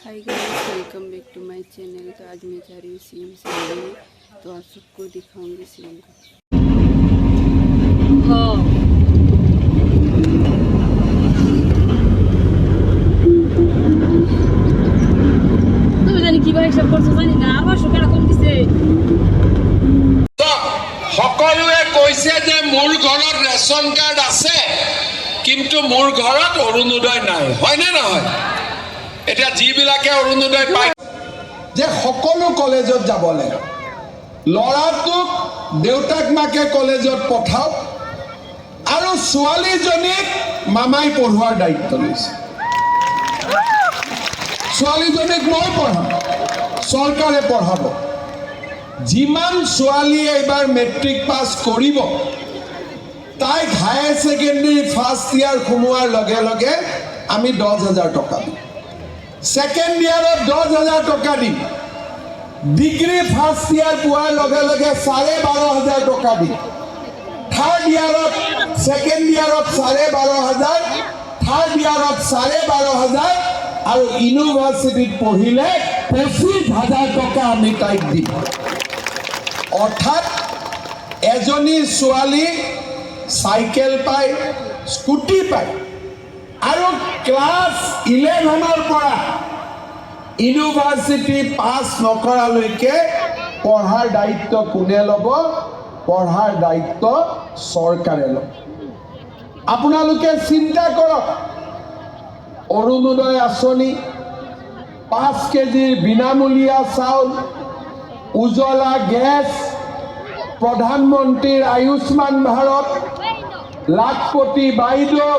Hi guys, welcome back to my channel. तो आज मैं जा रही हूँ सीएम से मिलने, तो आप सबको दिखाऊंगी सीएम को। তুমি জানি কিভাবে হিসাব করছো জানি না, আবার সকালে কম দিছে। সকলোৱে কৈছে যে মোৰ ঘৰত ৰেচন কাৰ্ড আছে, কিন্তু মোৰ ঘৰত অৰুণোদয় নাই, হয়নে নহয়? এটা যিবিলাকে অৰুণোদয় পায় যে সকলো কলেজত যাব লাগে, ল'ৰাটোক দেউতাক মাকে কলেজত পঠাওক আৰু ছোৱালীজনীক মামাই পঢ়োৱাৰ দায়িত্ব লৈছে। ছোৱালীজনীক মই পঢ়াম, চৰকাৰে পঢ়াব। যিমান ছোৱালীয়ে এইবাৰ মেট্ৰিক পাছ কৰিব, তাইক হায়াৰ ছেকেণ্ডেৰী ফাৰ্ষ্ট ইয়াৰ সোমোৱাৰ লগে লগে আমি 10,000 টকা দিম। ছেকেণ্ড ইয়াৰত 10,000 টকা দিম। ডিগ্ৰী ফাৰ্ষ্ট ইয়াৰ পোৱাৰ লগে লগে 12,500 টকা দিম। থাৰ্ড ইয়াৰত ছেকেণ্ড ইয়াৰত 12,500, থাৰ্ড ইয়াৰত 12,500 আৰু ইউনিভাৰ্চিটিত পঢ়িলে 25,000 টকা আমি তাইক দিম। অৰ্থাৎ এজনী ছোৱালী চাইকেল পায়, স্কুটি পায়, আৰু ক্লাছ 11ৰ পৰা ইউনিভাৰ্চিটি পাছ নকৰালৈকে পঢ়াৰ দায়িত্ব কোনে ল'ব? পঢ়াৰ দায়িত্ব চৰকাৰে ল'ব। আপোনালোকে চিন্তা কৰক, অৰুণোদয় আঁচনি, 5 কেজিৰ বিনামূলীয়া চাউল, উজ্জ্বলা গেছ, প্ৰধানমন্ত্ৰীৰ আয়ুষ্মান ভাৰত, লাখপতি বাইদেউ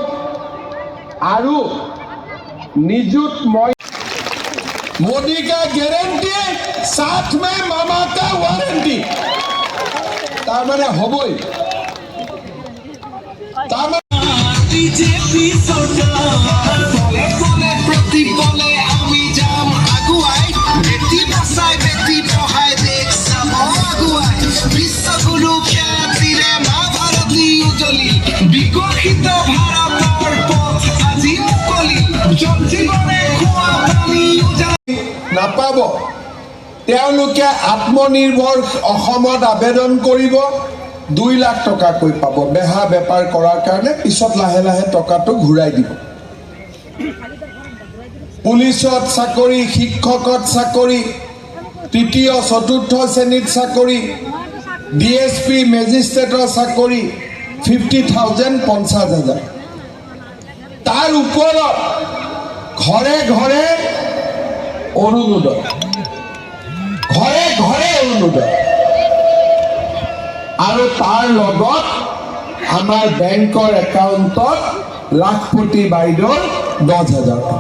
আৰু निजुत मोदी का गारंटी, साथ में मामा का वारंटी। तार माने हबई तार बीजेपी सरकार बोले बोले प्रति बोले आमी जाम आगुआई बेटी बसाई बेटी पढ़ाई देख सब आगुआई विश्वगुरु ख्यातिरे मां भारती उजली विकसित भारतर पथ আজি নাপাব। তেওঁলোকে আত্মনিৰ্ভৰ অসমত আবেদন কৰিব, 2 লাখ টকাকৈ পাব বেহা বেপাৰ কৰাৰ কাৰণে। পিছত লাহে লাহে টকাটো ঘূৰাই দিব। পুলিচত চাকৰি, শিক্ষকত চাকৰি, তৃতীয় চতুৰ্থ শ্ৰেণীত চাকৰি, DSP মেজিষ্ট্ৰেটৰ চাকৰি 50,000 50,000। তাৰ উপৰ ঘৰে ঘৰে অৰুণোদয়, ঘৰে ঘৰে অৰুণোদয়, আৰ তাৰ লগত আমাৰ ব্যাংকৰ একাউন্টত লাখপতি বাইদেউৰ 10,000 টকা।